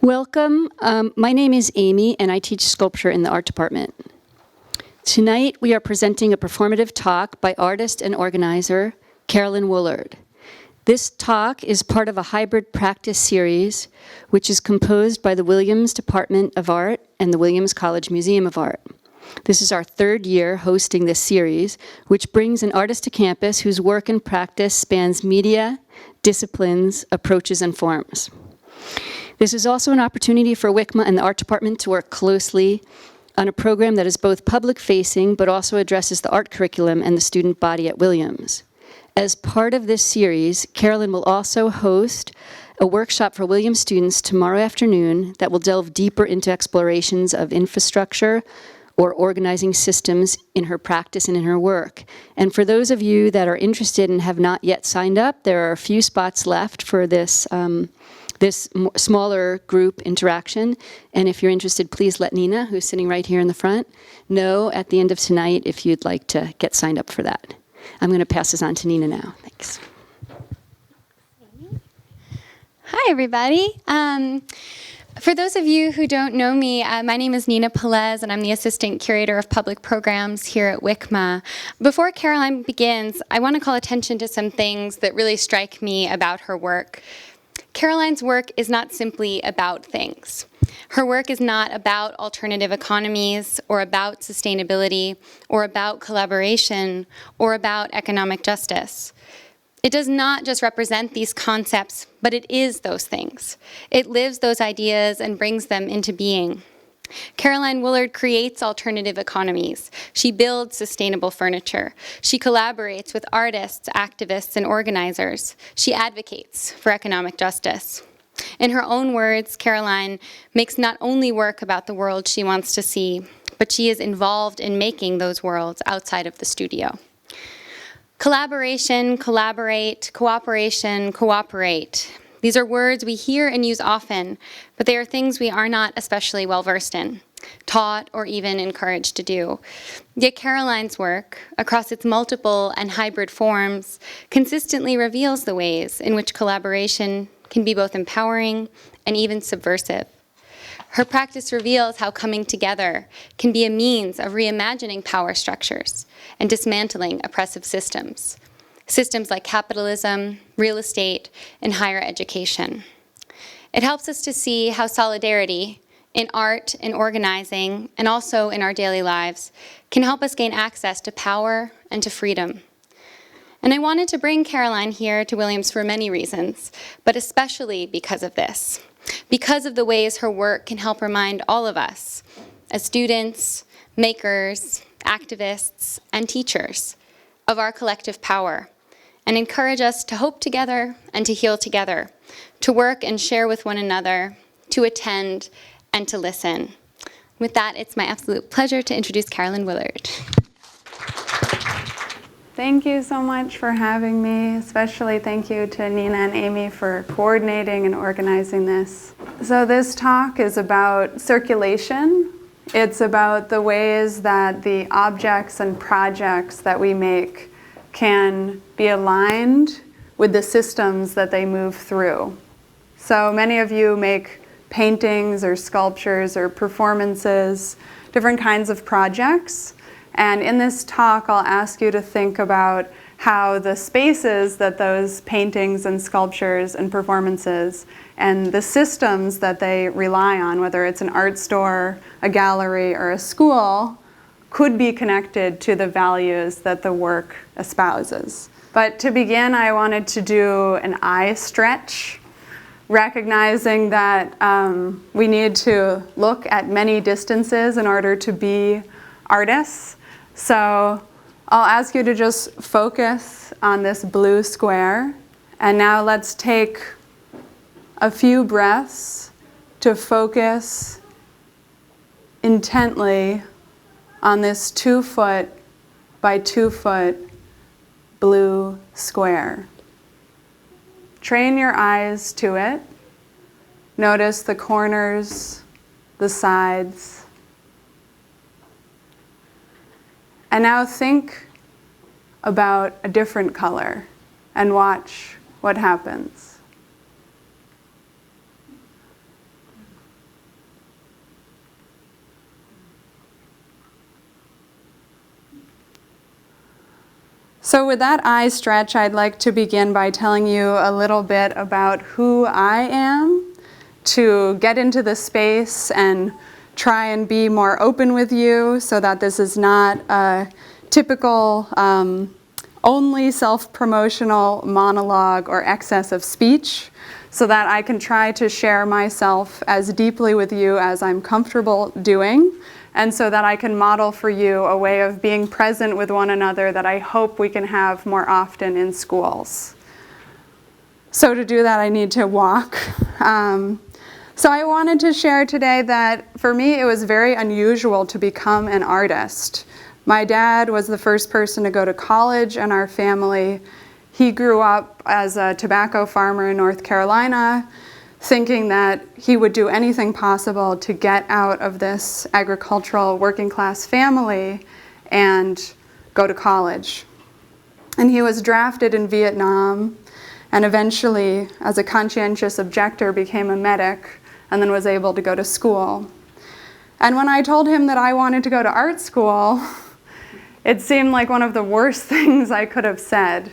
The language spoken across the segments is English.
Welcome. My name is Amy, and I teach sculpture in the art department. Tonight, we are presenting a performative talk by artist and organizer Carolyn Woolard. This talk is part of a hybrid practice series, which is composed by the Williams Department of Art and the Williams College Museum of Art. This is our third year hosting this series, which brings an artist to campus whose work and practice spans media, disciplines, approaches, and forms. This is also an opportunity for WCMA and the art department to work closely on a program that is both public-facing but also addresses the art curriculum and the student body at Williams. As part of this series, Carolyn will also host a workshop for Williams students tomorrow afternoon that will delve deeper into explorations of infrastructure or organizing systems in her practice and in her work. And for those of you that are interested and have not yet signed up, there are a few spots left for this smaller group interaction. And if you're interested, please let Nina, who's sitting right here in the front, know at the end of tonight if you'd like to get signed up for that. I'm going to pass this on to Nina now. Thanks. Hi, everybody. For those of you who don't know me, my name is Nina Pelez, and I'm the Assistant Curator of Public Programs here at WCMA. Before Caroline begins, I want to call attention to some things that really strike me about her work. Caroline's work is not simply about things. Her work is not about alternative economies, or about sustainability, or about collaboration, or about economic justice. It does not just represent these concepts, but it is those things. It lives those ideas and brings them into being. Caroline Woolard creates alternative economies. She builds sustainable furniture. She collaborates with artists, activists, and organizers. She advocates for economic justice. In her own words, Caroline makes not only work about the world she wants to see, but she is involved in making those worlds outside of the studio. Collaboration, collaborate, cooperation, cooperate. These are words we hear and use often, but they are things we are not especially well versed in, taught, or even encouraged to do. Yet Caroline's work, across its multiple and hybrid forms, consistently reveals the ways in which collaboration can be both empowering and even subversive. Her practice reveals how coming together can be a means of reimagining power structures and dismantling oppressive systems. Systems like capitalism, real estate, and higher education. It helps us to see how solidarity in art and organizing, and also in our daily lives, can help us gain access to power and to freedom. And I wanted to bring Caroline here to Williams for many reasons, but especially because of this, because of the ways her work can help remind all of us, as students, makers, activists, and teachers, of our collective power, and encourage us to hope together and to heal together, to work and share with one another, to attend and to listen. With that, it's my absolute pleasure to introduce Carolyn Woolard. Thank you so much for having me. Especially thank you to Nina and Amy for coordinating and organizing this. So this talk is about circulation. It's about the ways that the objects and projects that we make can be aligned with the systems that they move through. So many of you make paintings or sculptures or performances, different kinds of projects. And in this talk, I'll ask you to think about how the spaces that those paintings and sculptures and performances and the systems that they rely on, whether it's an art store, a gallery, or a school, could be connected to the values that the work espouses. But to begin, I wanted to do an eye stretch, recognizing that we need to look at many distances in order to be artists. So I'll ask you to just focus on this blue square. And now let's take a few breaths to focus intently on this 2 foot by 2 foot blue square. Train your eyes to it. Notice the corners, the sides. And now think about a different color and watch what happens. So with that eye stretch, I'd like to begin by telling you a little bit about who I am, to get into the space and try and be more open with you so that this is not a typical only self-promotional monologue or excess of speech, so that I can try to share myself as deeply with you as I'm comfortable doing, and so that I can model for you a way of being present with one another that I hope we can have more often in schools. So to do that, I need to walk. So I wanted to share today that for me it was very unusual to become an artist. My dad was the first person to go to college in our family. He grew up as a tobacco farmer in North Carolina, thinking that he would do anything possible to get out of this agricultural working class family and go to college. And he was drafted in Vietnam and eventually, as a conscientious objector, became a medic and then was able to go to school. And when I told him that I wanted to go to art school, it seemed like one of the worst things I could have said.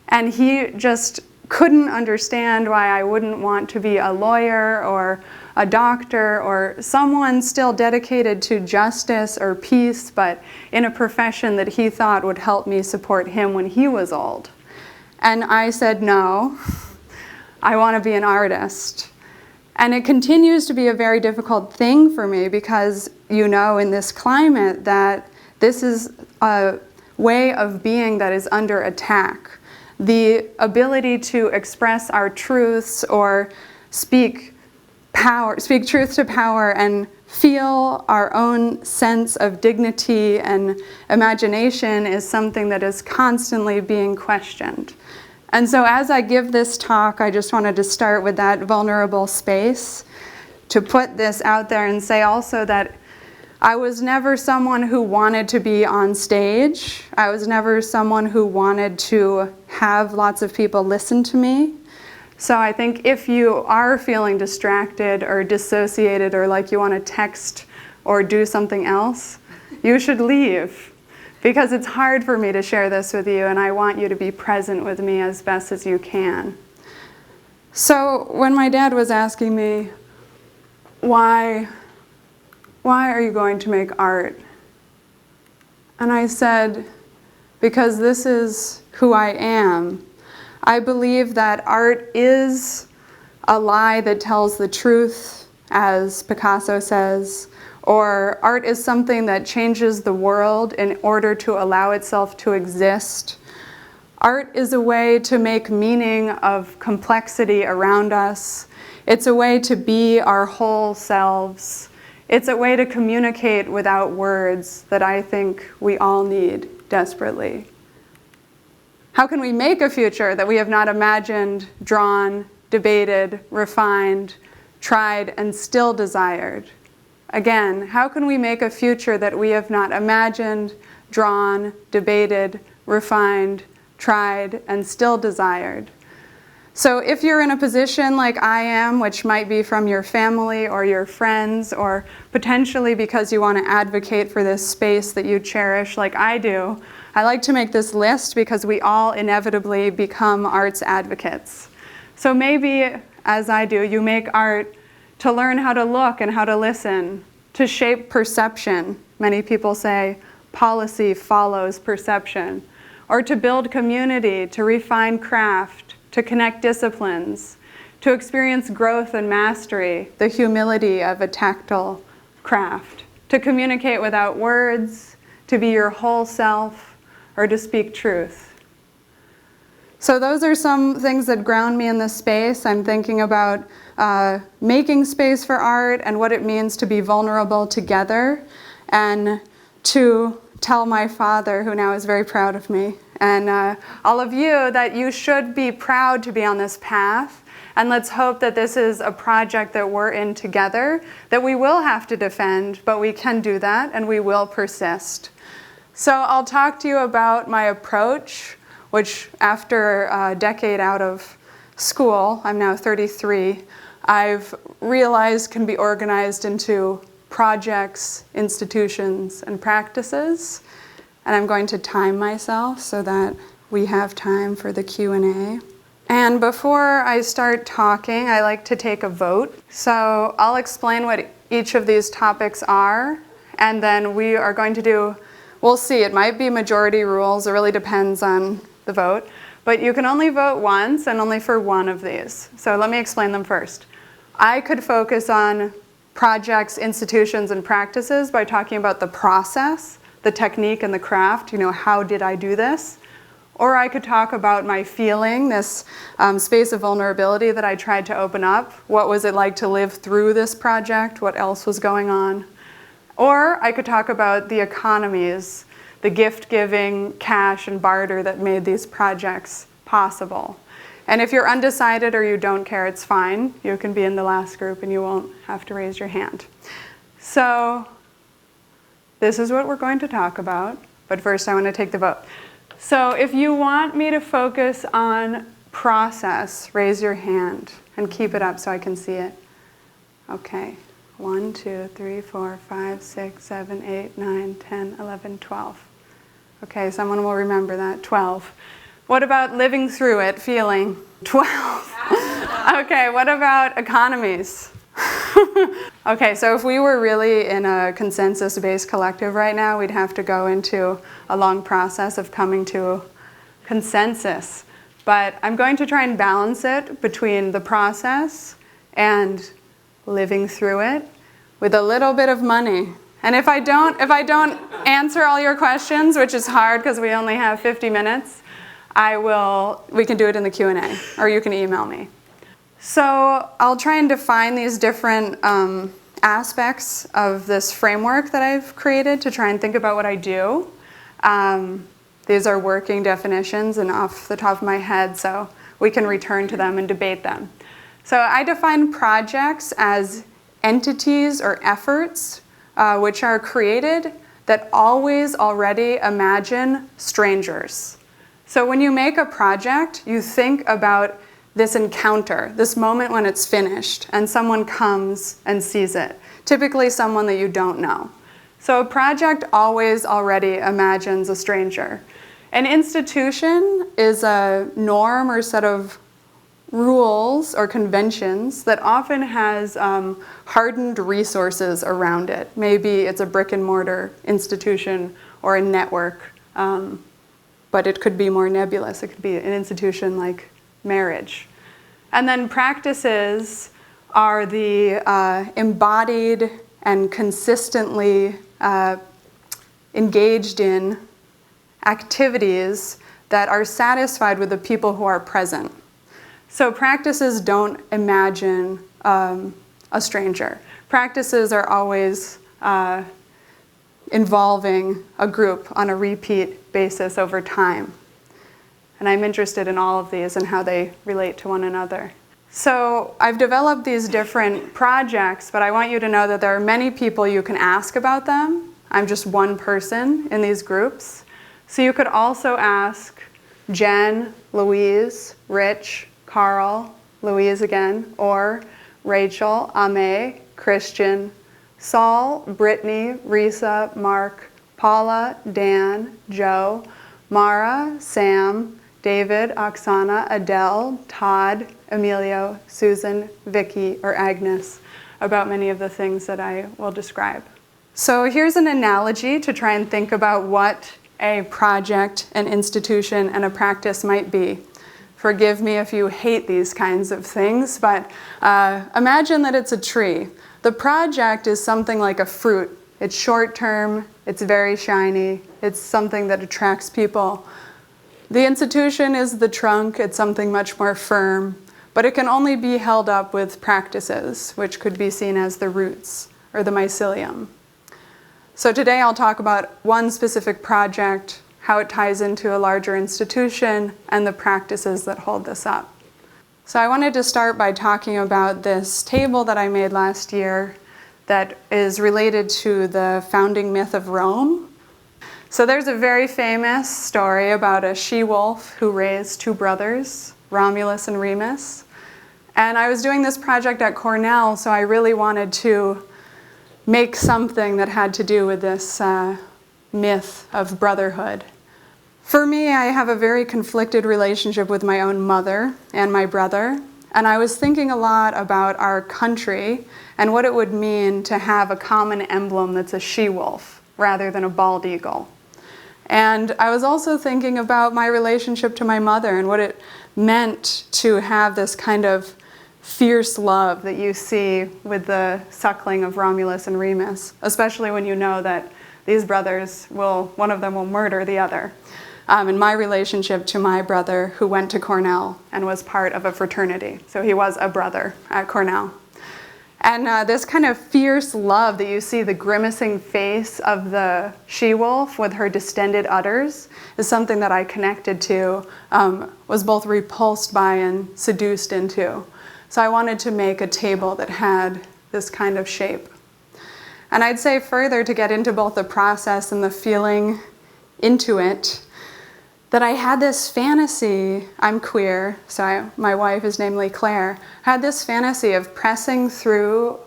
And he just couldn't understand why I wouldn't want to be a lawyer or a doctor or someone still dedicated to justice or peace, but in a profession that he thought would help me support him when he was old. And I said, no, I want to be an artist. And it continues to be a very difficult thing for me because you know in this climate that this is a way of being that is under attack. The ability to express our truths or speak truth to power and feel our own sense of dignity and imagination is something that is constantly being questioned. And so as I give this talk, I just wanted to start with that vulnerable space to put this out there and say also that I was never someone who wanted to be on stage. I was never someone who wanted to have lots of people listen to me. So I think if you are feeling distracted or dissociated or like you want to text or do something else, you should leave, because it's hard for me to share this with you and I want you to be present with me as best as you can. So when my dad was asking me, why are you going to make art? And I said, because this is who I am. I believe that art is a lie that tells the truth, as Picasso says, or art is something that changes the world in order to allow itself to exist. Art is a way to make meaning of complexity around us. It's a way to be our whole selves. It's a way to communicate without words that I think we all need desperately. How can we make a future that we have not imagined, drawn, debated, refined, tried, and still desired? Again, how can we make a future that we have not imagined, drawn, debated, refined, tried, and still desired? So if you're in a position like I am, which might be from your family or your friends, or potentially because you want to advocate for this space that you cherish like I do, I like to make this list because we all inevitably become arts advocates. So maybe, as I do, you make art to learn how to look and how to listen, to shape perception. Many people say policy follows perception. Or to build community, to refine craft, to connect disciplines, to experience growth and mastery, the humility of a tactile craft, to communicate without words, to be your whole self, or to speak truth. So those are some things that ground me in this space. I'm thinking about making space for art and what it means to be vulnerable together, and to tell my father, who now is very proud of me, and all of you, that you should be proud to be on this path. And let's hope that this is a project that we're in together, that we will have to defend, but we can do that and we will persist. So I'll talk to you about my approach, which after a decade out of school, I'm now 33, I've realized can be organized into projects, institutions, and practices. And I'm going to time myself so that we have time for the Q&A. And before I start talking, I like to take a vote. So I'll explain what each of these topics are, and then we are going to do, we'll see, it might be majority rules, it really depends on the vote, but you can only vote once and only for one of these. So let me explain them first. I could focus on projects, institutions, and practices by talking about the process, the technique, and the craft, how did I do this? Or I could talk about my feeling, this space of vulnerability that I tried to open up. What was it like to live through this project? What else was going on? Or I could talk about the economies, the gift-giving, cash, and barter that made these projects possible. And if you're undecided or you don't care, it's fine. You can be in the last group and you won't have to raise your hand. So this is what we're going to talk about. But first I want to take the vote. So if you want me to focus on process, raise your hand and keep it up so I can see it. Okay. 1, 2, 3, 4, 5, 6, 7, 8, 9, 10, 11, 12. Okay, someone will remember that. 12. What about living through it, feeling? 12. Okay, what about economies? Okay, so if we were really in a consensus-based collective right now, we'd have to go into a long process of coming to consensus. But I'm going to try and balance it between the process and living through it with a little bit of money. And if I don't answer all your questions, which is hard because we only have 50 minutes, we can do it in the Q&A, or you can email me. So I'll try and define these different aspects of this framework that I've created to try and think about what I do. These are working definitions and off the top of my head, so we can return to them and debate them. So I define projects as entities or efforts which are created that always already imagine strangers. So when you make a project, you think about this encounter, this moment when it's finished and someone comes and sees it, typically someone that you don't know. So a project always already imagines a stranger. An institution is a norm or set of rules or conventions that often has hardened resources around it. Maybe it's a brick and mortar institution or a network, but it could be more nebulous. It could be an institution like marriage. And then practices are the embodied and consistently engaged in activities that are satisfied with the people who are present. So practices don't imagine a stranger. Practices are always involving a group on a repeat basis over time. And I'm interested in all of these and how they relate to one another. So I've developed these different projects, but I want you to know that there are many people you can ask about them. I'm just one person in these groups. So you could also ask Jen, Louise, Rich, Carl, Louise again, or Rachel, Ame, Christian, Saul, Brittany, Risa, Mark, Paula, Dan, Joe, Mara, Sam, David, Oksana, Adele, Todd, Emilio, Susan, Vicky, or Agnes about many of the things that I will describe. So here's an analogy to try and think about what a project, an institution, and a practice might be. Forgive me if you hate these kinds of things, but imagine that it's a tree. The project is something like a fruit. It's short-term, it's very shiny, it's something that attracts people. The institution is the trunk, it's something much more firm, but it can only be held up with practices, which could be seen as the roots or the mycelium. So today I'll talk about one specific project, how it ties into a larger institution, and the practices that hold this up. So I wanted to start by talking about this table that I made last year that is related to the founding myth of Rome. So there's a very famous story about a she-wolf who raised two brothers, Romulus and Remus. And I was doing this project at Cornell, so I really wanted to make something that had to do with this myth of brotherhood. For me, I have a very conflicted relationship with my own mother and my brother, and I was thinking a lot about our country and what it would mean to have a common emblem that's a she-wolf rather than a bald eagle. And I was also thinking about my relationship to my mother and what it meant to have this kind of fierce love that you see with the suckling of Romulus and Remus, especially when you know that these brothers one of them will murder the other. And my relationship to my brother, who went to Cornell and was part of a fraternity. So he was a brother at Cornell. And this kind of fierce love that you see, the grimacing face of the she-wolf with her distended udders, is something that I connected to, was both repulsed by and seduced into. So I wanted to make a table that had this kind of shape. And I'd say further, to get into both the process and the feeling into it, that I had this fantasy, I'm queer, so my wife is namely Claire, had this fantasy of pressing through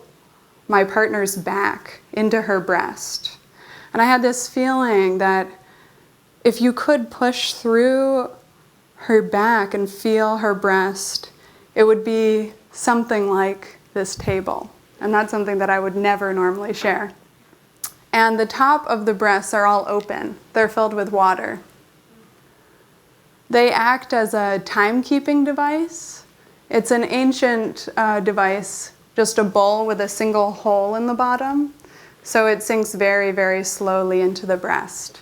my partner's back into her breast. And I had this feeling that if you could push through her back and feel her breast, it would be something like this table. And that's something that I would never normally share. And the top of the breasts are all open. They're filled with water. They act as a timekeeping device. It's an ancient device, just a bowl with a single hole in the bottom. So it sinks very, very slowly into the breast.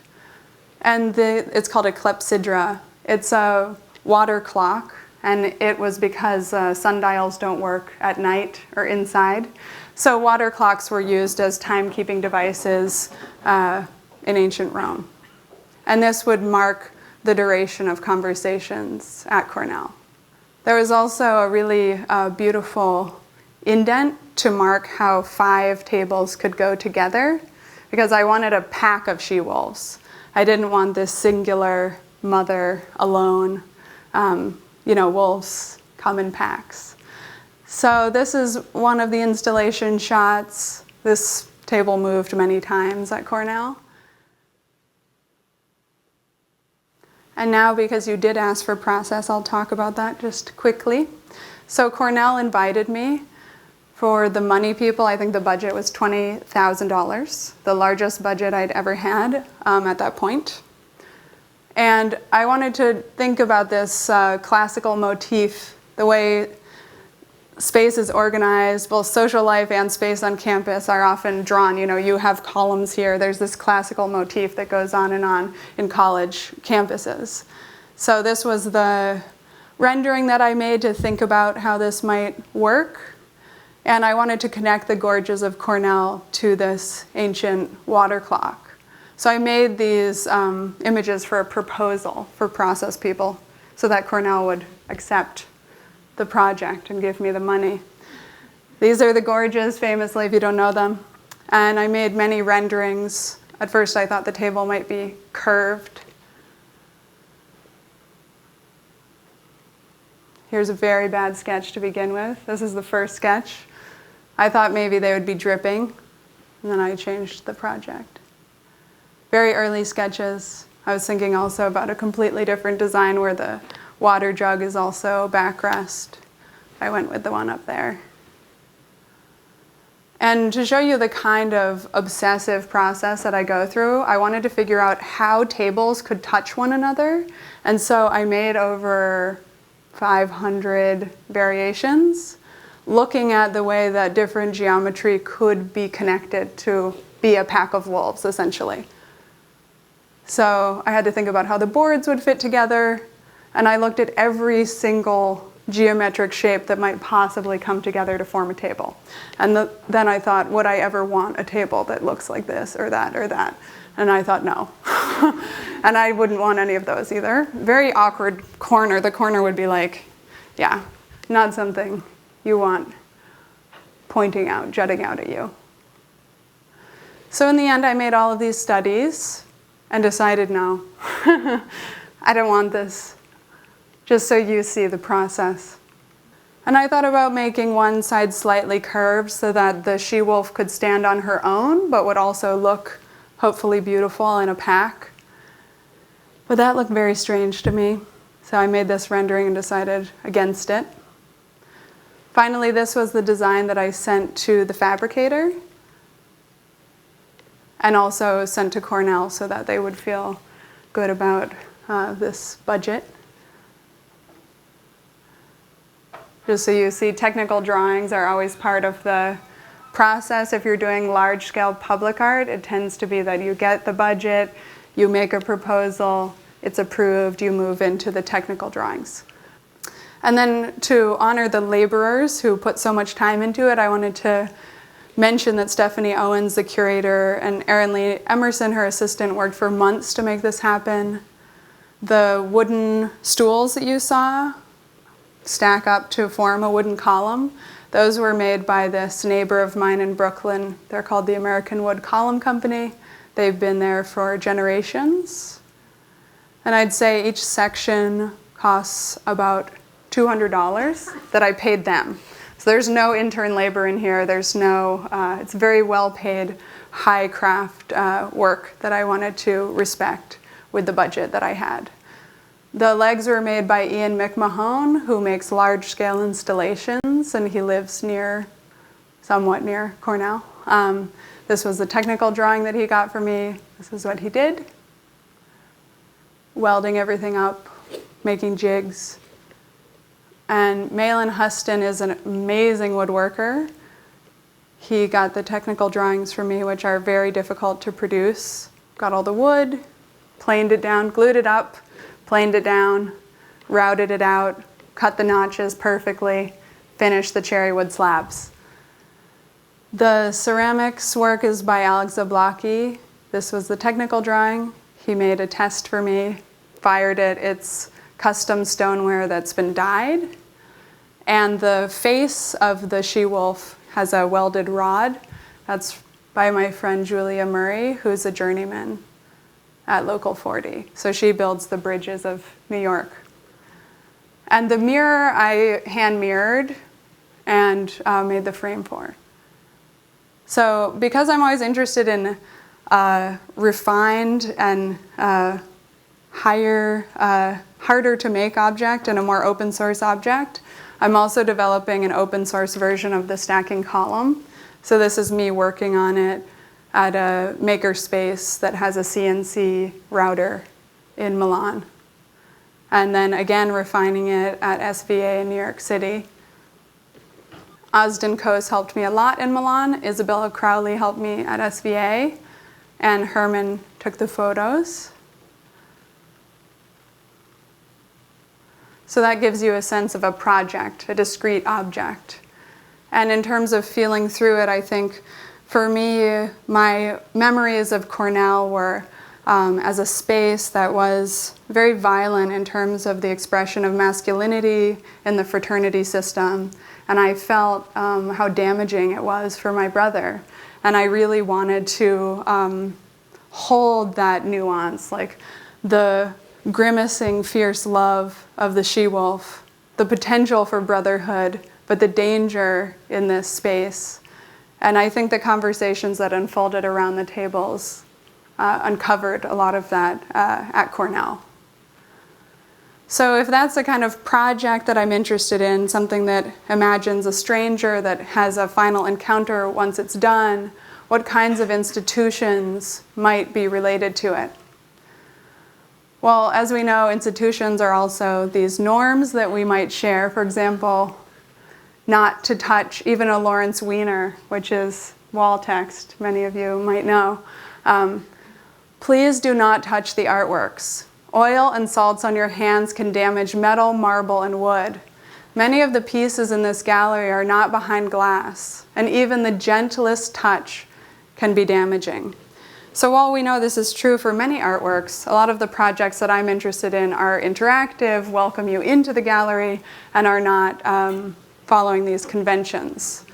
And it's called a clepsydra. It's a water clock, and it was because sundials don't work at night or inside. So water clocks were used as timekeeping devices in ancient Rome. And this would mark the duration of conversations at Cornell. There was also a really beautiful indent to mark how 5 tables could go together, because I wanted a pack of she-wolves. I didn't want this singular mother alone. Wolves come in packs. So this is one of the installation shots. This table moved many times at Cornell. And now, because you did ask for process, I'll talk about that just quickly. So Cornell invited me. For the money people, I think the budget was $20,000, the largest budget I'd ever had at that point. And I wanted to think about this classical motif, the way space is organized, both social life and space on campus are often drawn. You have columns here. There's this classical motif that goes on in college campuses. So this was the rendering that I made to think about how this might work. And I wanted to connect the gorges of Cornell to this ancient water clock. So I made these images for a proposal for process people so that Cornell would accept the project and give me the money. These are the gorges, famously, if you don't know them. And I made many renderings. At first I thought the table might be curved. Here's a very bad sketch to begin with. This is the first sketch. I thought maybe they would be dripping, and then I changed the project. Very early sketches. I was thinking also about a completely different design where the water jug is also backrest. I went with the one up there. And to show you the kind of obsessive process that I go through, I wanted to figure out how tables could touch one another. And so I made over 500 variations, looking at the way that different geometry could be connected to be a pack of wolves, essentially. So I had to think about how the boards would fit together, and I looked at every single geometric shape that might possibly come together to form a table. And then I thought, would I ever want a table that looks like this or that or that? And I thought, no. And I wouldn't want any of those either. Very awkward corner. The corner would be like, yeah, not something you want pointing out, jutting out at you. So in the end, I made all of these studies and decided, no, I don't want this, just so you see the process. And I thought about making one side slightly curved so that the she-wolf could stand on her own, but would also look hopefully beautiful in a pack. But that looked very strange to me, so I made this rendering and decided against it. Finally, this was the design that I sent to the fabricator and also sent to Cornell so that they would feel good about this budget. Just so you see, technical drawings are always part of the process. If you're doing large-scale public art, it tends to be that you get the budget, you make a proposal, it's approved, you move into the technical drawings. And then to honor the laborers who put so much time into it, I wanted to mention that Stephanie Owens, the curator, and Erin Lee Emerson, her assistant, worked for months to make this happen. The wooden stools that you saw stack up to form a wooden column. Those were made by this neighbor of mine in Brooklyn. They're called the American Wood Column Company. They've been there for generations. And I'd say each section costs about $200 that I paid them. So there's no intern labor in here. There's no, it's very well paid, high craft work that I wanted to respect with the budget that I had. The legs were made by Ian McMahon, who makes large scale installations, and he lives somewhat near Cornell. This was the technical drawing that he got for me. This is what he did. Welding everything up, making jigs. And Malin Huston is an amazing woodworker. He got the technical drawings for me, which are very difficult to produce. Got all the wood, planed it down, glued it up, planed it down, routed it out, cut the notches perfectly, finished the cherry wood slabs. The ceramics work is by Alex Zablocki. This was the technical drawing. He made a test for me, fired it. It's custom stoneware that's been dyed. And the face of the she-wolf has a welded rod. That's by my friend Julia Murray, who's a journeyman at Local 40. So she builds the bridges of New York. And the mirror I hand mirrored and made the frame for. So because I'm always interested in refined and harder to make object and a more open source object, I'm also developing an open source version of the stacking column. So this is me working on it at a makerspace that has a CNC router in Milan. And then again, refining it at SVA in New York City. Osden Coase helped me a lot in Milan. Isabella Crowley helped me at SVA. And Herman took the photos. So that gives you a sense of a project, a discrete object. And in terms of feeling through it, I think for me, my memories of Cornell were as a space that was very violent in terms of the expression of masculinity in the fraternity system. And I felt how damaging it was for my brother. And I really wanted to hold that nuance, like the grimacing, fierce love of the she-wolf, the potential for brotherhood, but the danger in this space. And I think the conversations that unfolded around the tables uncovered a lot of that at Cornell. So if that's the kind of project that I'm interested in, something that imagines a stranger that has a final encounter once it's done, what kinds of institutions might be related to it? Well, as we know, institutions are also these norms that we might share. For example, not to touch even a Lawrence Weiner, which is wall text, many of you might know. Please do not touch the artworks. Oil and salts on your hands can damage metal, marble, and wood. Many of the pieces in this gallery are not behind glass, and even the gentlest touch can be damaging. So while we know this is true for many artworks, a lot of the projects that I'm interested in are interactive, welcome you into the gallery, and are not following these conventions.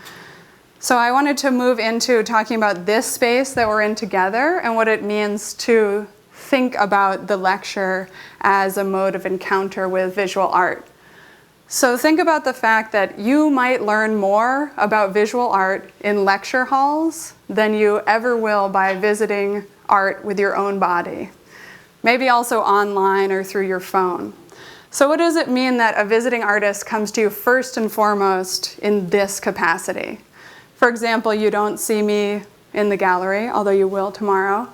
So I wanted to move into talking about this space that we're in together and what it means to think about the lecture as a mode of encounter with visual art. So think about the fact that you might learn more about visual art in lecture halls than you ever will by visiting art with your own body, maybe also online or through your phone. So what does it mean that a visiting artist comes to you first and foremost in this capacity? For example, you don't see me in the gallery, although you will tomorrow,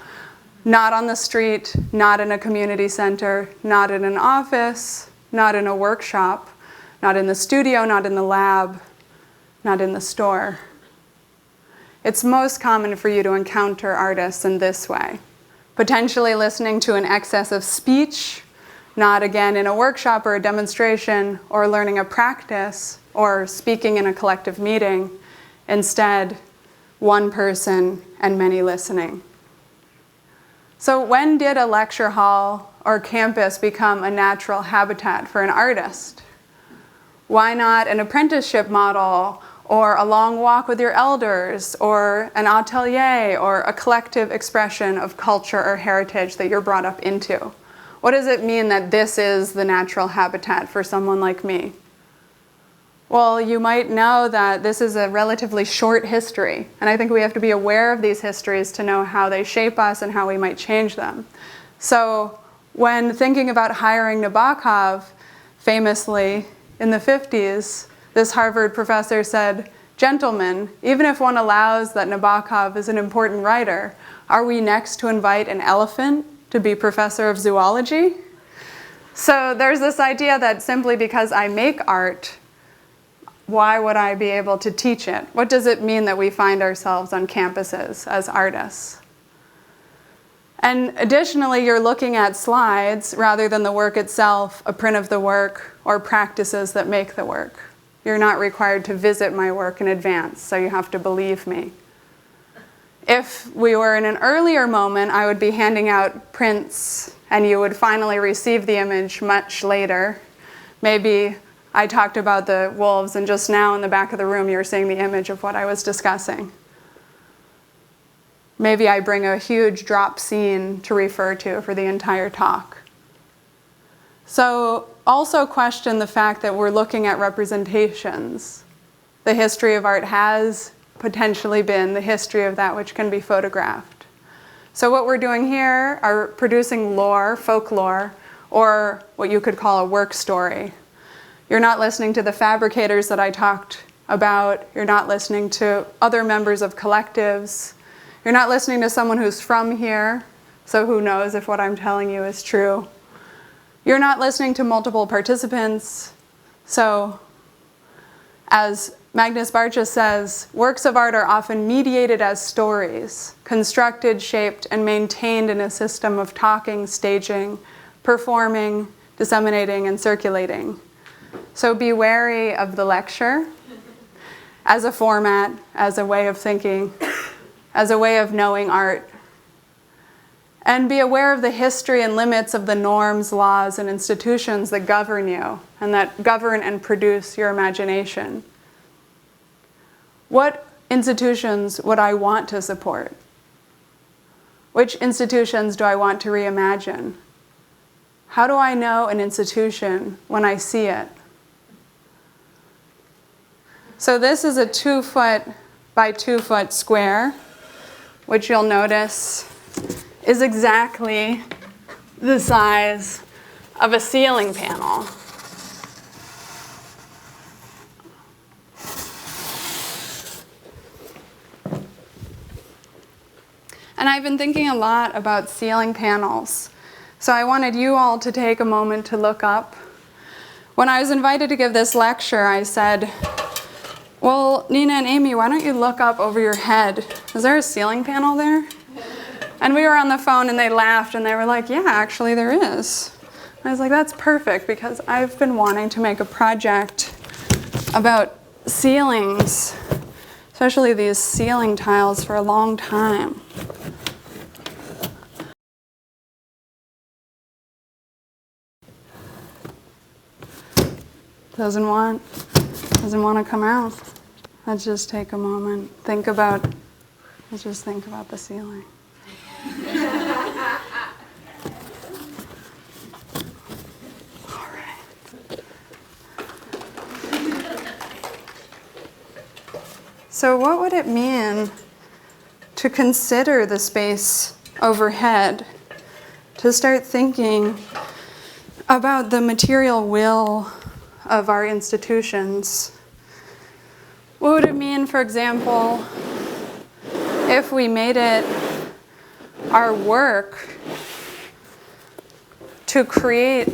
not on the street, not in a community center, not in an office, not in a workshop, not in the studio, not in the lab, not in the store. It's most common for you to encounter artists in this way, potentially listening to an excess of speech, not again in a workshop or a demonstration or learning a practice or speaking in a collective meeting. Instead, one person and many listening. So when did a lecture hall or campus become a natural habitat for an artist? Why not an apprenticeship model or a long walk with your elders or an atelier or a collective expression of culture or heritage that you're brought up into? What does it mean that this is the natural habitat for someone like me? Well, you might know that this is a relatively short history, and I think we have to be aware of these histories to know how they shape us and how we might change them. So when thinking about hiring Nabokov, famously in the 50s, this Harvard professor said, "Gentlemen, even if one allows that Nabokov is an important writer, are we next to invite an elephant to be professor of zoology?" So there's this idea that simply because I make art, why would I be able to teach it? What does it mean that we find ourselves on campuses as artists? And additionally, you're looking at slides rather than the work itself, a print of the work, or practices that make the work. You're not required to visit my work in advance, so you have to believe me. If we were in an earlier moment, I would be handing out prints and you would finally receive the image much later. Maybe I talked about the wolves and just now in the back of the room you're seeing the image of what I was discussing. Maybe I bring a huge drop scene to refer to for the entire talk. So also question the fact that we're looking at representations. The history of art has potentially been the history of that which can be photographed. So what we're doing here are producing lore, folklore, or what you could call a work story. You're not listening to the fabricators that I talked about. You're not listening to other members of collectives. You're not listening to someone who's from here, so who knows if what I'm telling you is true. You're not listening to multiple participants. So, as Magnus Barthes says, works of art are often mediated as stories, constructed, shaped, and maintained in a system of talking, staging, performing, disseminating, and circulating. So be wary of the lecture as a format, as a way of thinking, as a way of knowing art. And be aware of the history and limits of the norms, laws, and institutions that govern you and that govern and produce your imagination. What institutions would I want to support? Which institutions do I want to reimagine? How do I know an institution when I see it? So this is a 2-foot by 2-foot square, which you'll notice is exactly the size of a ceiling panel. And I've been thinking a lot about ceiling panels. So I wanted you all to take a moment to look up. When I was invited to give this lecture, I said, well, Nina and Amy, why don't you look up over your head? Is there a ceiling panel there? And we were on the phone and they laughed and they were like, yeah, actually there is. And I was like, that's perfect because I've been wanting to make a project about ceilings, especially these ceiling tiles, for a long time. Doesn't want to come out. Let's just take a moment. Let's just think about the ceiling. All right. So what would it mean to consider the space overhead to start thinking about the material will of our institutions. What would it mean, for example, if we made it our work to create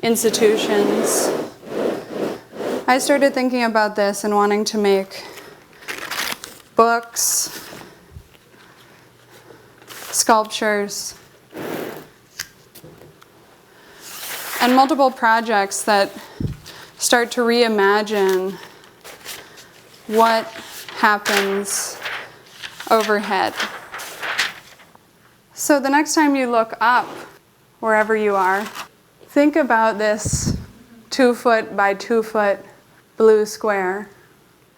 institutions? I started thinking about this and wanting to make books, sculptures, and multiple projects that start to reimagine what happens overhead. So the next time you look up, wherever you are, think about this 2-foot by 2-foot blue square.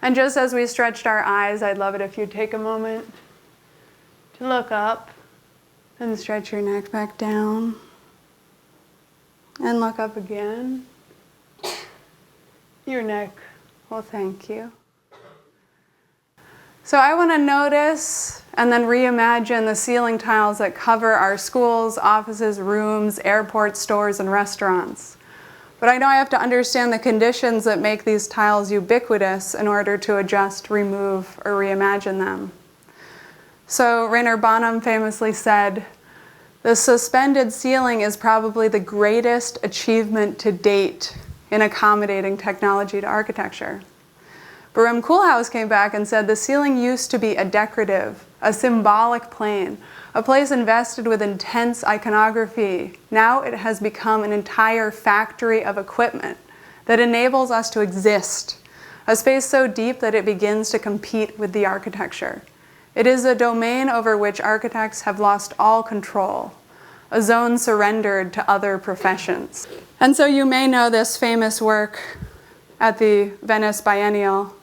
And just as we stretched our eyes, I'd love it if you'd take a moment to look up and stretch your neck back down. And look up again. Your neck will thank you. So I want to notice and then reimagine the ceiling tiles that cover our schools, offices, rooms, airports, stores, and restaurants. But I know I have to understand the conditions that make these tiles ubiquitous in order to adjust, remove, or reimagine them. So Rainer Bonham famously said, "The suspended ceiling is probably the greatest achievement to date in accommodating technology to architecture." Barham Koolhaas came back and said, "The ceiling used to be a decorative, a symbolic plane, a place invested with intense iconography. Now it has become an entire factory of equipment that enables us to exist, a space so deep that it begins to compete with the architecture. It is a domain over which architects have lost all control, a zone surrendered to other professions." And so you may know this famous work at the Venice Biennial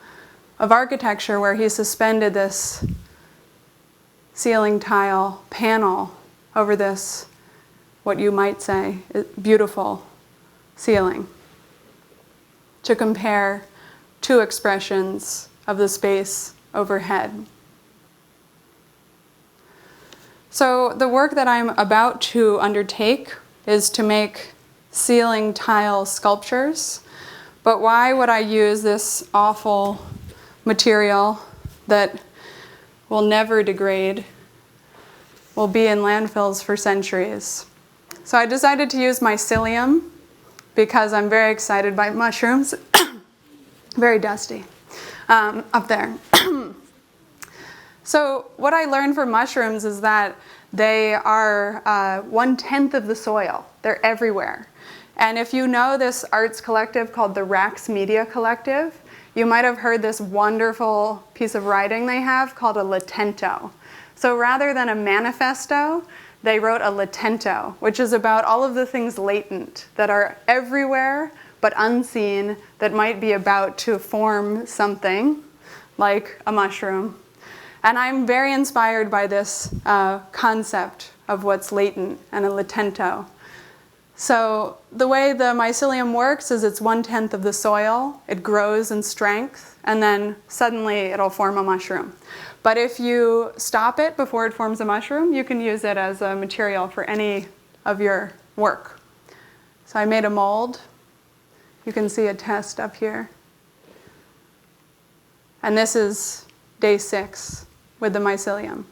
of Architecture where he suspended this ceiling tile panel over this, what you might say, beautiful ceiling to compare two expressions of the space overhead. So the work that I'm about to undertake is to make ceiling tile sculptures. But why would I use this awful material that will never degrade, will be in landfills for centuries? So I decided to use mycelium because I'm very excited by mushrooms. Very dusty up there. So what I learned from mushrooms is that they are 1/10 of the soil. They're everywhere. And if you know this arts collective called the Rax Media Collective, you might have heard this wonderful piece of writing they have called a latento. So rather than a manifesto, they wrote a latento, which is about all of the things latent that are everywhere but unseen that might be about to form something like a mushroom. And I'm very inspired by this concept of what's latent and a latento. So the way the mycelium works is it's 1/10 of the soil, it grows in strength, and then suddenly it'll form a mushroom. But if you stop it before it forms a mushroom, you can use it as a material for any of your work. So I made a mold. You can see a test up here. And this is day 6 with the mycelium.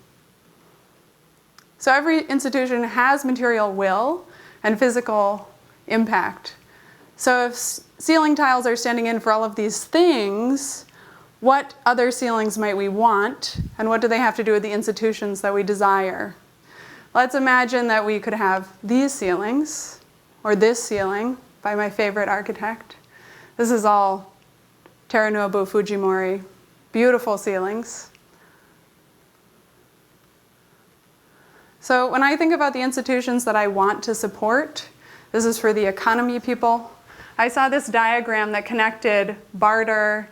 So every institution has material will and physical impact. So if ceiling tiles are standing in for all of these things, what other ceilings might we want, and what do they have to do with the institutions that we desire? Let's imagine that we could have these ceilings, or this ceiling by my favorite architect. This is all Terunobu Fujimori, beautiful ceilings. So when I think about the institutions that I want to support, this is for the economy people. I saw this diagram that connected barter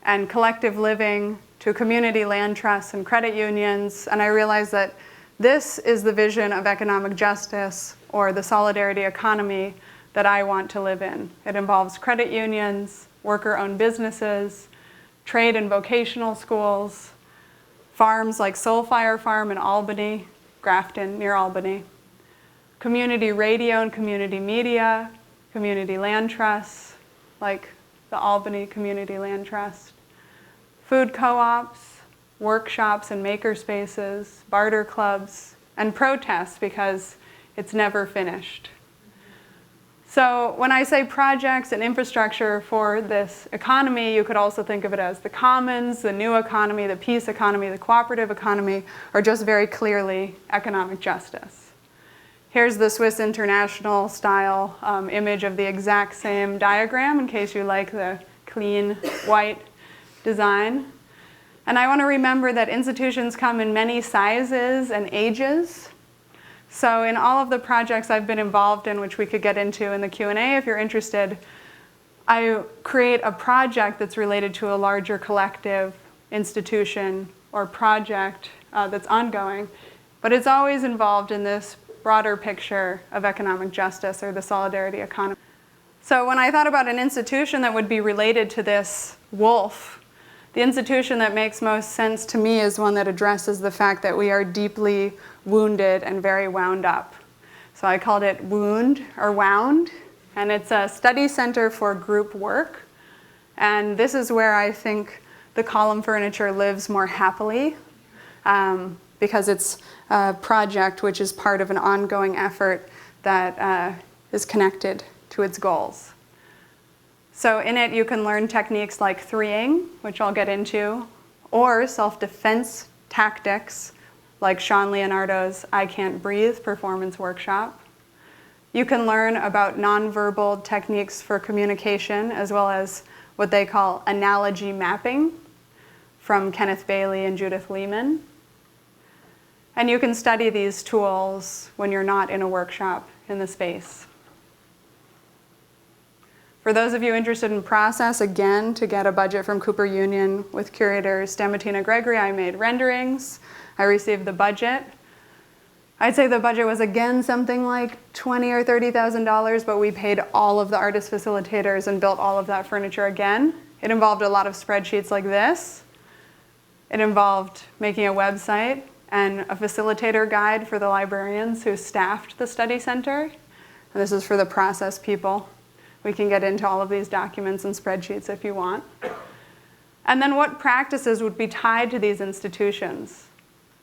and collective living to community land trusts and credit unions, and I realized that this is the vision of economic justice or the solidarity economy that I want to live in. It involves credit unions, worker-owned businesses, trade and vocational schools, farms like Soul Fire Farm in Albany, Grafton, near Albany, community radio and community media, community land trusts, like the Albany Community Land Trust, food co-ops, workshops and maker spaces, barter clubs, and protests because it's never finished. So when I say projects and infrastructure for this economy, you could also think of it as the commons, the new economy, the peace economy, the cooperative economy, or just very clearly economic justice. Here's the Swiss International style image of the exact same diagram in case you like the clean white design. And I want to remember that institutions come in many sizes and ages. So in all of the projects I've been involved in, which we could get into in the Q&A if you're interested, I create a project that's related to a larger collective institution or project that's ongoing. But it's always involved in this broader picture of economic justice or the solidarity economy. So when I thought about an institution that would be related to this wolf, the institution that makes most sense to me is one that addresses the fact that we are deeply wounded and very wound up. So I called it Wound or Wound, and it's a study center for group work. And this is where I think the column furniture lives more happily because it's a project which is part of an ongoing effort that is connected to its goals. So in it, you can learn techniques like threeing, which I'll get into, or self-defense tactics, like Sean Leonardo's I Can't Breathe performance workshop. You can learn about nonverbal techniques for communication, as well as what they call analogy mapping from Kenneth Bailey and Judith Lehman. And you can study these tools when you're not in a workshop in the space. For those of you interested in process, again, to get a budget from Cooper Union with curator Stamatina Gregory, I made renderings. I received the budget. I'd say the budget was again something like $20,000 or $30,000, but we paid all of the artist facilitators and built all of that furniture again. It involved a lot of spreadsheets like this. It involved making a website and a facilitator guide for the librarians who staffed the study center. And this is for the process people. We can get into all of these documents and spreadsheets if you want. And then what practices would be tied to these institutions?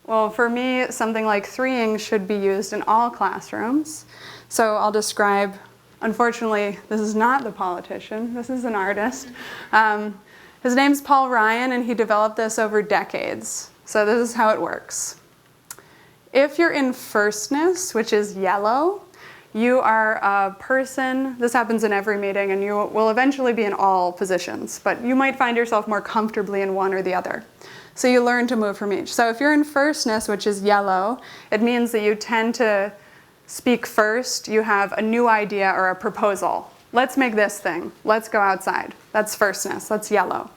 Well, for me, something like threeing should be used in all classrooms. So I'll describe, unfortunately, this is not the politician, this is an artist. His name's Paul Ryan, and he developed this over decades. So this is how it works. If you're in firstness, which is yellow, you are a person, this happens in every meeting, and you will eventually be in all positions, but you might find yourself more comfortably in one or the other. So you learn to move from each. So if you're in firstness, which is yellow, it means that you tend to speak first. You have a new idea or a proposal. Let's make this thing. Let's go outside. That's firstness. That's yellow.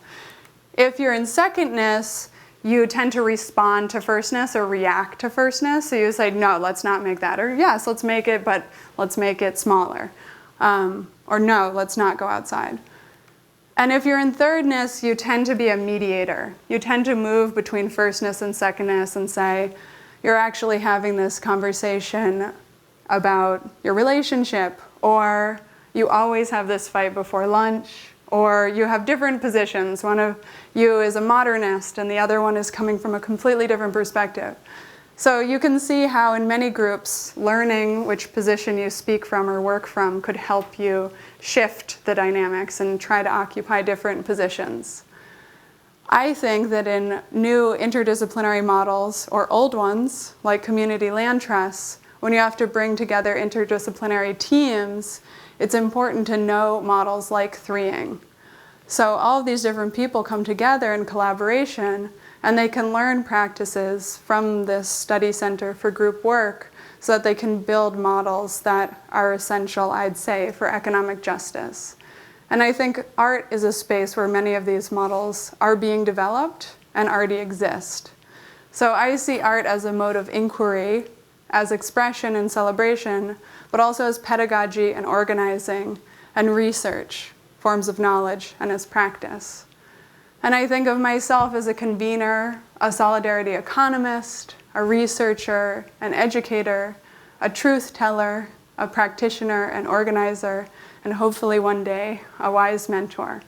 If you're in secondness, you tend to respond to firstness or react to firstness. So you say, no, let's not make that. Or yes, let's make it, but let's make it smaller. Or no, let's not go outside. And if you're in thirdness, you tend to be a mediator. You tend to move between firstness and secondness and say, you're actually having this conversation about your relationship, or you always have this fight before lunch, or you have different positions. One of you is a modernist and the other one is coming from a completely different perspective. So you can see how in many groups, learning which position you speak from or work from could help you shift the dynamics and try to occupy different positions. I think that in new interdisciplinary models, or old ones, like community land trusts, when you have to bring together interdisciplinary teams, it's important to know models like threeing. So all of these different people come together in collaboration, and they can learn practices from this study center for group work so that they can build models that are essential, I'd say, for economic justice. And I think art is a space where many of these models are being developed and already exist. So I see art as a mode of inquiry, as expression and celebration, but also as pedagogy and organizing and research, forms of knowledge, and as practice. And I think of myself as a convener a solidarity economist, a researcher, an educator, a truth teller, a practitioner, an organizer, and hopefully one day, a wise mentor.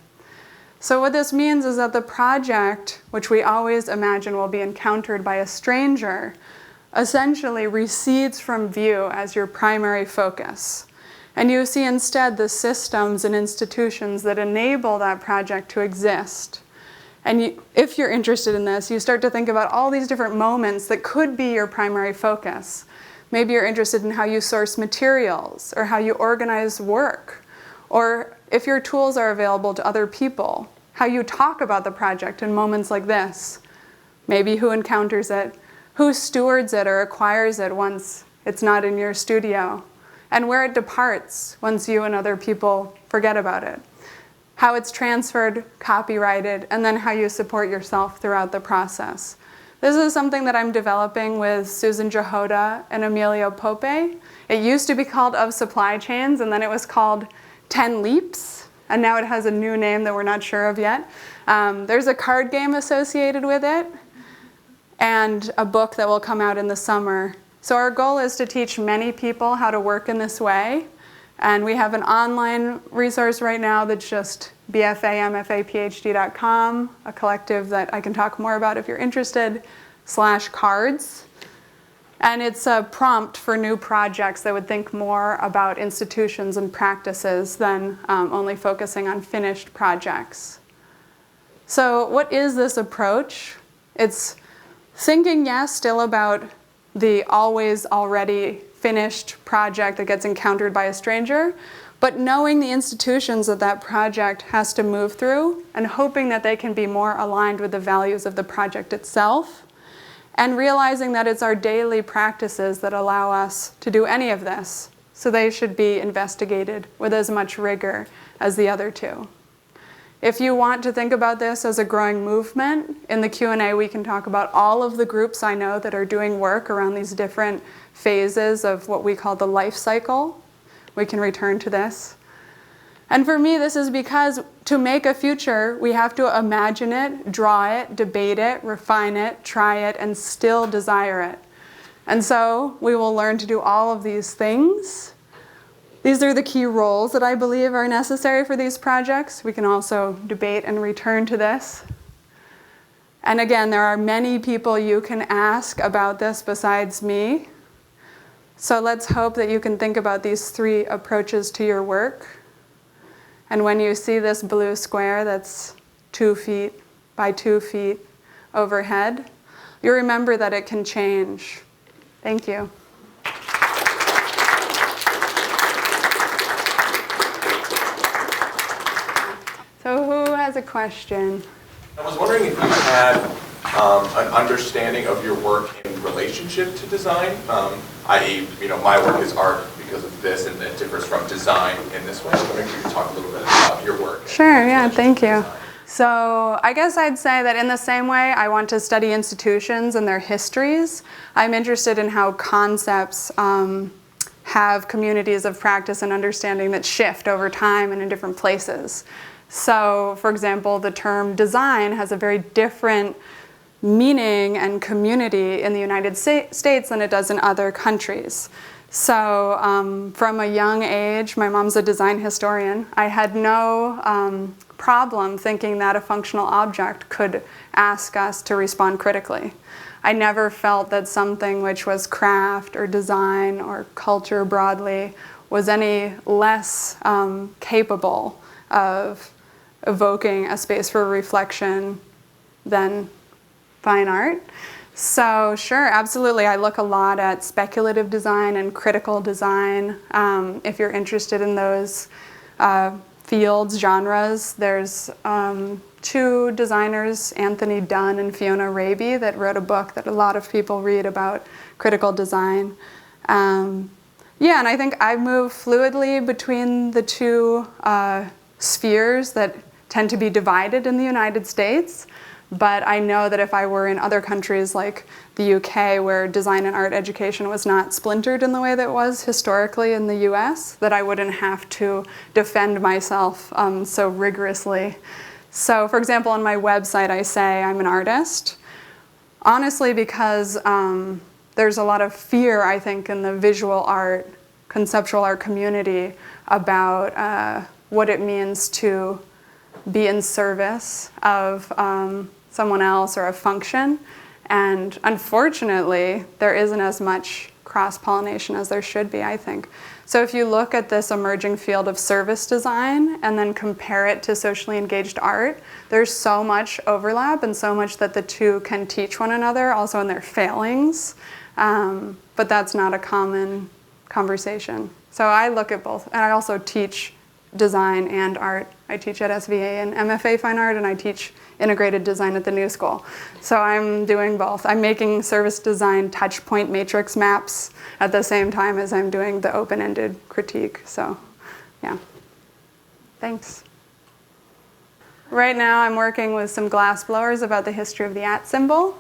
So what this means is that the project, which we always imagine will be encountered by a stranger, essentially recedes from view as your primary focus. And you see instead the systems and institutions that enable that project to exist. And if you're interested in this, you start to think about all these different moments that could be your primary focus. Maybe you're interested in how you source materials, or how you organize work, or if your tools are available to other people, how you talk about the project in moments like this. Maybe who encounters it, who stewards it or acquires it once it's not in your studio, and where it departs once you and other people forget about it. How it's transferred, copyrighted, and then how you support yourself throughout the process. This is something that I'm developing with Susan Jahoda and Emilio Pope. It used to be called Of Supply Chains, and then it was called 10 Leaps, and now it has a new name that we're not sure of yet. There's a card game associated with it, and a book that will come out in the summer. So our goal is to teach many people how to work in this way. And we have an online resource right now that's just bfamfaphd.com, a collective that I can talk more about if you're interested, /cards. And it's a prompt for new projects that would think more about institutions and practices than only focusing on finished projects. So what is this approach? It's thinking, yes, still about the always already finished project that gets encountered by a stranger, but knowing the institutions that that project has to move through and hoping that they can be more aligned with the values of the project itself, and realizing that it's our daily practices that allow us to do any of this. So they should be investigated with as much rigor as the other two. If you want to think about this as a growing movement, in the Q&A we can talk about all of the groups I know that are doing work around these different phases of what we call the life cycle. We can return to this. And for me, this is because to make a future, we have to imagine it, draw it, debate it, refine it, try it, and still desire it. And so we will learn to do all of these things. These are the key roles that I believe are necessary for these projects. We can also debate and return to this. And again, there are many people you can ask about this besides me. So let's hope that you can think about these three approaches to your work. And when you see this blue square that's 2 feet by 2 feet overhead, you remember that it can change. Thank you. So who has a question? I was wondering if you had an understanding of your work in relationship to design, i.e., my work is art because of this, and it differs from design in this way. I was wondering if you could talk a little bit about your work. Sure, yeah, thank you. So I guess I'd say that in the same way I want to study institutions and their histories, I'm interested in how concepts have communities of practice and understanding that shift over time and in different places. So, for example, the term design has a very different meaning and community in the United States than it does in other countries. So from a young age, my mom's a design historian, I had no problem thinking that a functional object could ask us to respond critically. I never felt that something which was craft or design or culture broadly was any less capable of evoking a space for reflection than fine art. So sure, absolutely. I look a lot at speculative design and critical design. If you're interested in those fields, genres, there's 2 designers, Anthony Dunn and Fiona Raby, that wrote a book that a lot of people read about critical design. Yeah, and I think I move fluidly between the 2 spheres that tend to be divided in the United States. But I know that if I were in other countries like the UK, where design and art education was not splintered in the way that it was historically in the US, that I wouldn't have to defend myself so rigorously. So for example, on my website I say I'm an artist, honestly because there's a lot of fear, I think, in the visual art, conceptual art community about what it means to be in service of someone else or a function. And unfortunately, there isn't as much cross-pollination as there should be, I think. So if you look at this emerging field of service design and then compare it to socially engaged art, there's so much overlap and so much that the two can teach one another, also in their failings. But that's not a common conversation. So I look at both, and I also teach design and art. I teach at SVA and MFA Fine Art, and I teach integrated design at the New School. So I'm doing both. I'm making service design touch point matrix maps at the same time as I'm doing the open-ended critique. So, yeah. Thanks. Right now I'm working with some glass blowers about the history of the @ symbol.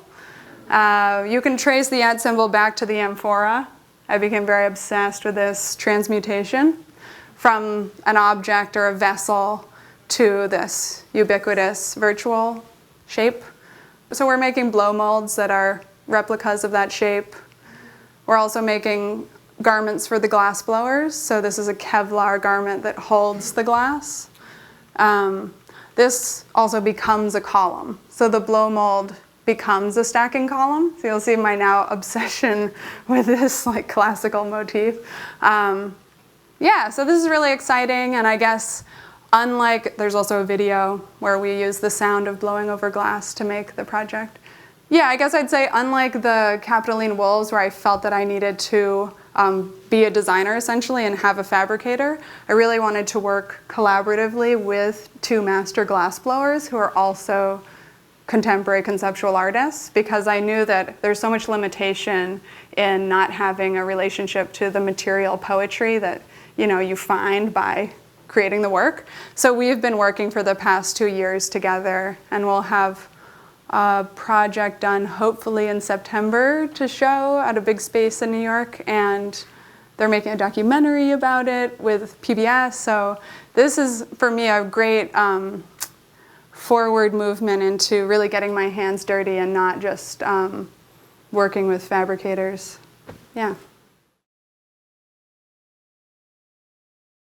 You can trace the @ symbol back to the amphora. I became very obsessed with this transmutation from an object or a vessel to this ubiquitous virtual shape. So we're making blow molds that are replicas of that shape. We're also making garments for the glass blowers. So this is a Kevlar garment that holds the glass. This also becomes a column. So the blow mold becomes a stacking column. So you'll see my now obsession with this like classical motif. Yeah, so this is really exciting, and I guess unlike, there's also a video where we use the sound of blowing over glass to make the project. Yeah, I guess I'd say unlike the Capitoline wools where I felt that I needed to be a designer essentially and have a fabricator, I really wanted to work collaboratively with two master glass blowers who are also contemporary conceptual artists, because I knew that there's so much limitation in not having a relationship to the material poetry that you find by creating the work. So we've been working for the past 2 years together, and we'll have a project done hopefully in September to show at a big space in New York, and they're making a documentary about it with PBS. So this is, for me, a great forward movement into really getting my hands dirty and not just working with fabricators. Yeah.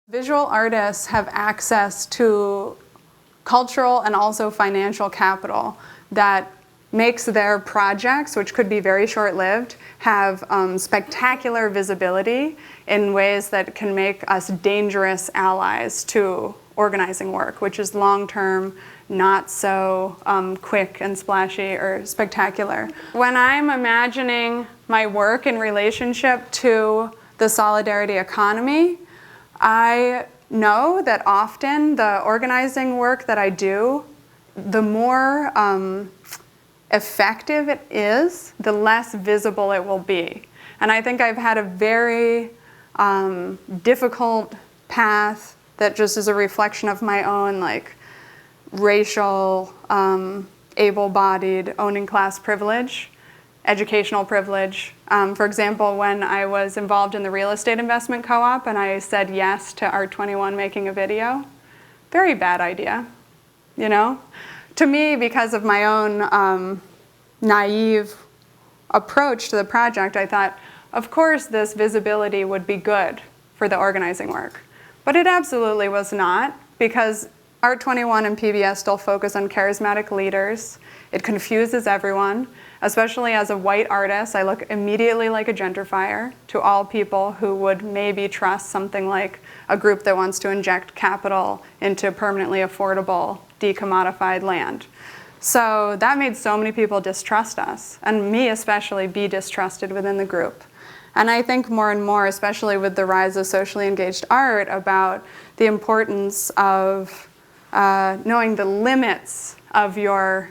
Visual artists have access to cultural and also financial capital that makes their projects, which could be very short-lived, have spectacular visibility in ways that can make us dangerous allies to organizing work, which is long-term, not so quick and splashy or spectacular. When I'm imagining my work in relationship to the solidarity economy, I know that often the organizing work that I do, the more effective it is, the less visible it will be. And I think I've had a very difficult path that just is a reflection of my own racial, able-bodied, owning class privilege, educational privilege. For example, when I was involved in the real estate investment co-op and I said yes to Art21 making a video, very bad idea, To me, because of my own naive approach to the project, I thought, of course this visibility would be good for the organizing work. But it absolutely was not, because Art21 and PBS still focus on charismatic leaders. It confuses everyone. Especially as a white artist, I look immediately like a gentrifier to all people who would maybe trust something like a group that wants to inject capital into permanently affordable, decommodified land. So that made so many people distrust us, and me especially be distrusted within the group. And I think more and more, especially with the rise of socially engaged art, about the importance of knowing the limits of your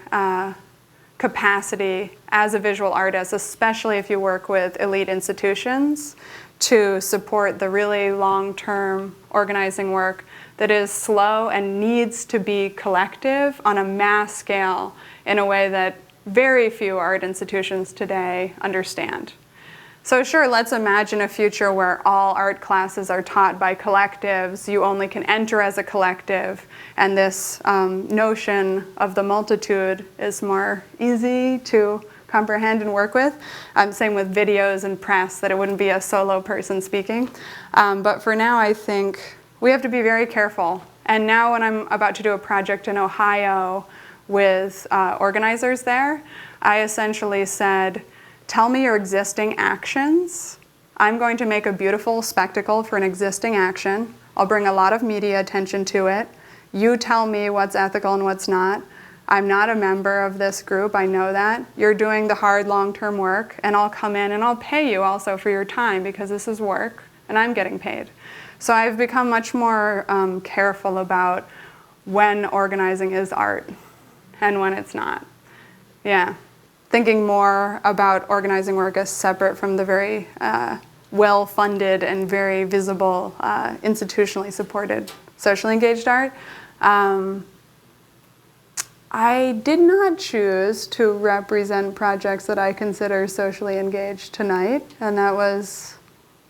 capacity as a visual artist, especially if you work with elite institutions, to support the really long-term organizing work that is slow and needs to be collective on a mass scale in a way that very few art institutions today understand. So sure, let's imagine a future where all art classes are taught by collectives, you only can enter as a collective, and this notion of the multitude is more easy to comprehend and work with. Same with videos and press, that it wouldn't be a solo person speaking. But for now, I think we have to be very careful. And now when I'm about to do a project in Ohio with organizers there, I essentially said, tell me your existing actions. I'm going to make a beautiful spectacle for an existing action. I'll bring a lot of media attention to it. You tell me what's ethical and what's not. I'm not a member of this group, I know that. You're doing the hard long-term work, and I'll come in and I'll pay you also for your time because this is work and I'm getting paid. So I've become much more careful about when organizing is art and when it's not. Yeah, thinking more about organizing work as separate from the very well-funded and very visible, institutionally supported, socially engaged art. I did not choose to represent projects that I consider socially engaged tonight, and that was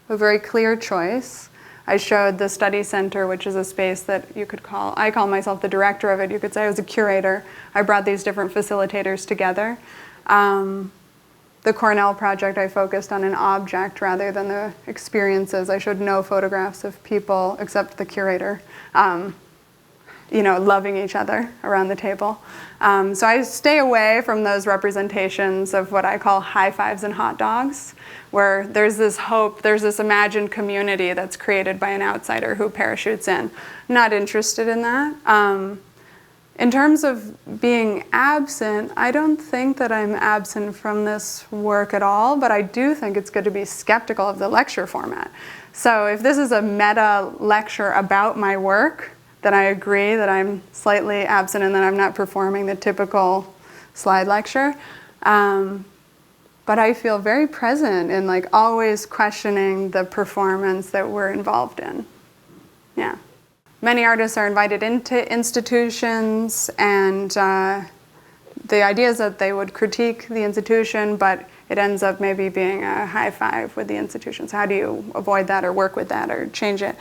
a very clear choice. I showed the study center, which is a space that you could call, I call myself the director of it, you could say I was a curator. I brought these different facilitators together. The Cornell project, I focused on an object rather than the experiences. I showed no photographs of people except the curator, loving each other around the table. So I stay away from those representations of what I call high fives and hot dogs, where there's this hope, there's this imagined community that's created by an outsider who parachutes in. Not interested in that. In terms of being absent, I don't think that I'm absent from this work at all, but I do think it's good to be skeptical of the lecture format. So if this is a meta lecture about my work, then I agree that I'm slightly absent and that I'm not performing the typical slide lecture. But I feel very present in always questioning the performance that we're involved in. Yeah. Many artists are invited into institutions, and the idea is that they would critique the institution, but it ends up maybe being a high five with the institution. So how do you avoid that or work with that or change it?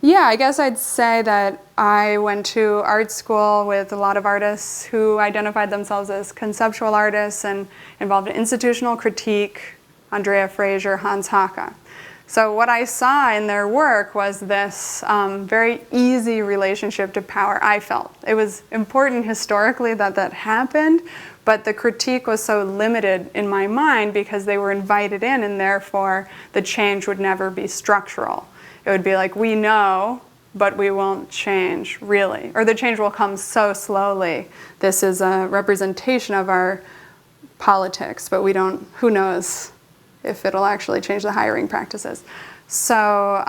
Yeah, I guess I'd say that I went to art school with a lot of artists who identified themselves as conceptual artists and involved in institutional critique, Andrea Fraser, Hans Hacke. So what I saw in their work was this very easy relationship to power, I felt. It was important historically that that happened, but the critique was so limited in my mind because they were invited in, and therefore the change would never be structural. It would be like, we know, but we won't change, really. Or the change will come so slowly. This is a representation of our politics, but we don't, who knows if it'll actually change the hiring practices. So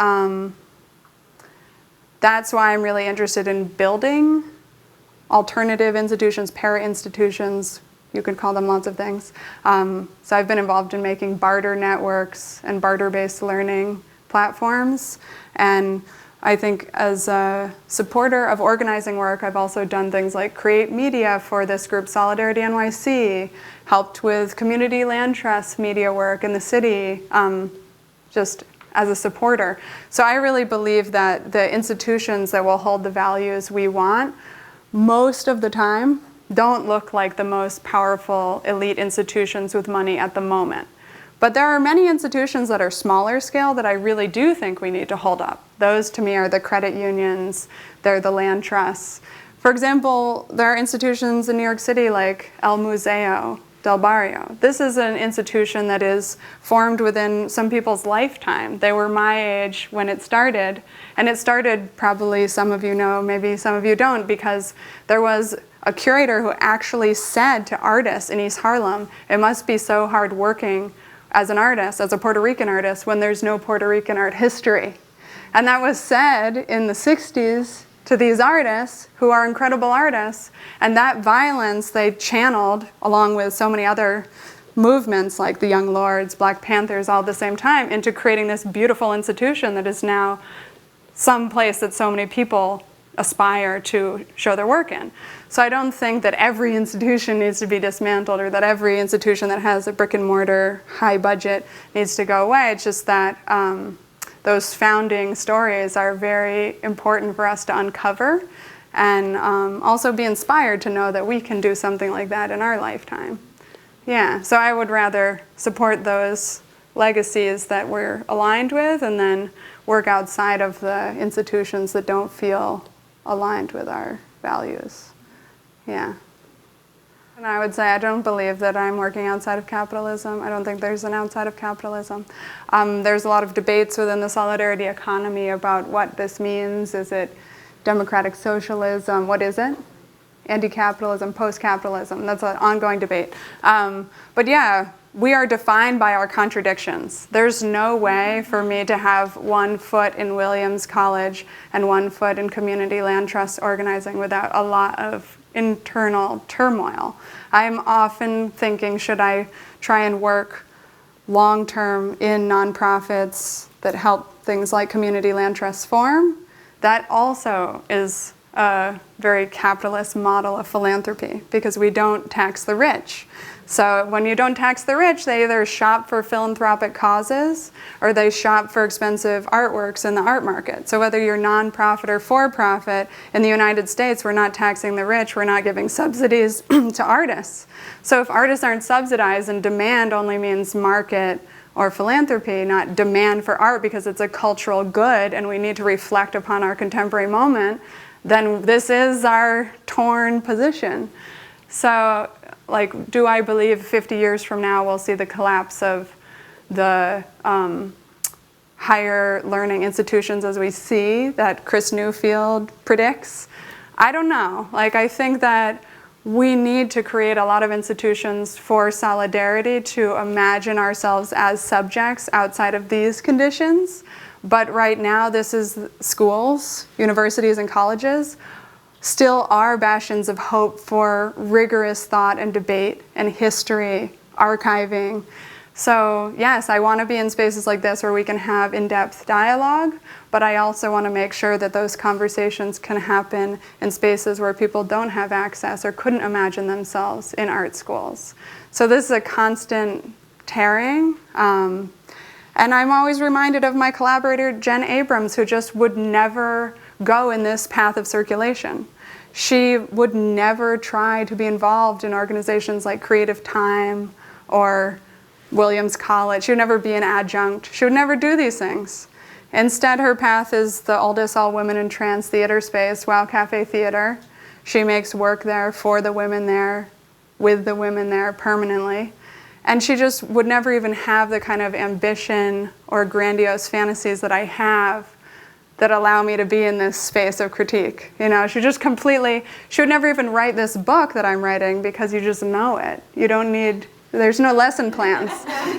that's why I'm really interested in building alternative institutions, para-institutions, you could call them lots of things. So I've been involved in making barter networks and barter-based learning platforms. And I think as a supporter of organizing work, I've also done things like create media for this group, Solidarity NYC, helped with community land trust media work in the city, just as a supporter. So I really believe that the institutions that will hold the values we want, most of the time, don't look like the most powerful elite institutions with money at the moment. But there are many institutions that are smaller scale that I really do think we need to hold up. Those to me are the credit unions, they're the land trusts. For example, there are institutions in New York City like El Museo del Barrio. This is an institution that is formed within some people's lifetime. They were my age when it started, and it started, probably some of you know, maybe some of you don't, because there was a curator who actually said to artists in East Harlem, it must be so hard working as an artist, as a Puerto Rican artist, when there's no Puerto Rican art history. And that was said in the 60s to these artists who are incredible artists, and that violence they channeled along with so many other movements like the Young Lords, Black Panthers, all at the same time, into creating this beautiful institution that is now some place that so many people aspire to show their work in. So I don't think that every institution needs to be dismantled or that every institution that has a brick and mortar high budget needs to go away. It's just that those founding stories are very important for us to uncover and also be inspired to know that we can do something like that in our lifetime. Yeah, so I would rather support those legacies that we're aligned with and then work outside of the institutions that don't feel aligned with our values. Yeah. And I would say I don't believe that I'm working outside of capitalism. I don't think there's an outside of capitalism. There's a lot of debates within the solidarity economy about what this means. Is it democratic socialism? What is it? Anti-capitalism, post-capitalism. That's an ongoing debate. But yeah, we are defined by our contradictions. There's no way for me to have 1 foot in Williams College and 1 foot in community land trust organizing without a lot of internal turmoil. I'm often thinking, should I try and work long-term in nonprofits that help things like community land trusts form? That also is a very capitalist model of philanthropy because we don't tax the rich. So when you don't tax the rich, they either shop for philanthropic causes or they shop for expensive artworks in the art market. So whether you're nonprofit or for-profit, in the United States, we're not taxing the rich, we're not giving subsidies to artists. So if artists aren't subsidized and demand only means market or philanthropy, not demand for art because it's a cultural good and we need to reflect upon our contemporary moment, then this is our torn position. So, like, do I believe 50 years from now we'll see the collapse of the higher learning institutions as we see that Chris Newfield predicts? I don't know. Like, I think that we need to create a lot of institutions for solidarity to imagine ourselves as subjects outside of these conditions. But right now, this is schools, universities, and colleges still are bastions of hope for rigorous thought and debate and history, archiving. So yes, I want to be in spaces like this where we can have in-depth dialogue, but I also want to make sure that those conversations can happen in spaces where people don't have access or couldn't imagine themselves in art schools. So this is a constant tearing. And I'm always reminded of my collaborator, Jen Abrams, who just would never go in this path of circulation. She would never try to be involved in organizations like Creative Time or Williams College. She would never be an adjunct. She would never do these things. Instead, her path is the oldest all-women and trans theater space, Wow Cafe Theater. She makes work there for the women there, with the women there permanently. And she just would never even have the kind of ambition or grandiose fantasies that I have that allow me to be in this space of critique. You know, she would never even write this book that I'm writing because you just know it. You don't need, there's no lesson plans,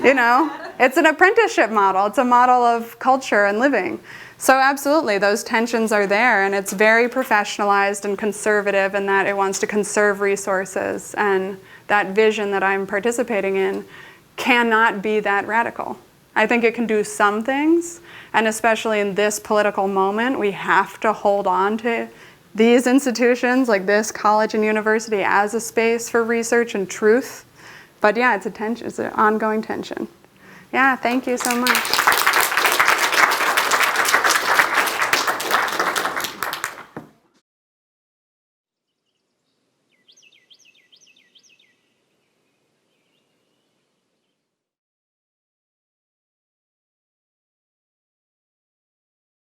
you know? It's an apprenticeship model. It's a model of culture and living. So absolutely, those tensions are there, and it's very professionalized and conservative in that it wants to conserve resources, and that vision that I'm participating in cannot be that radical. I think it can do some things, and especially in this political moment, we have to hold on to these institutions like this college and university as a space for research and truth. But yeah, it's an ongoing tension. Yeah, thank you so much.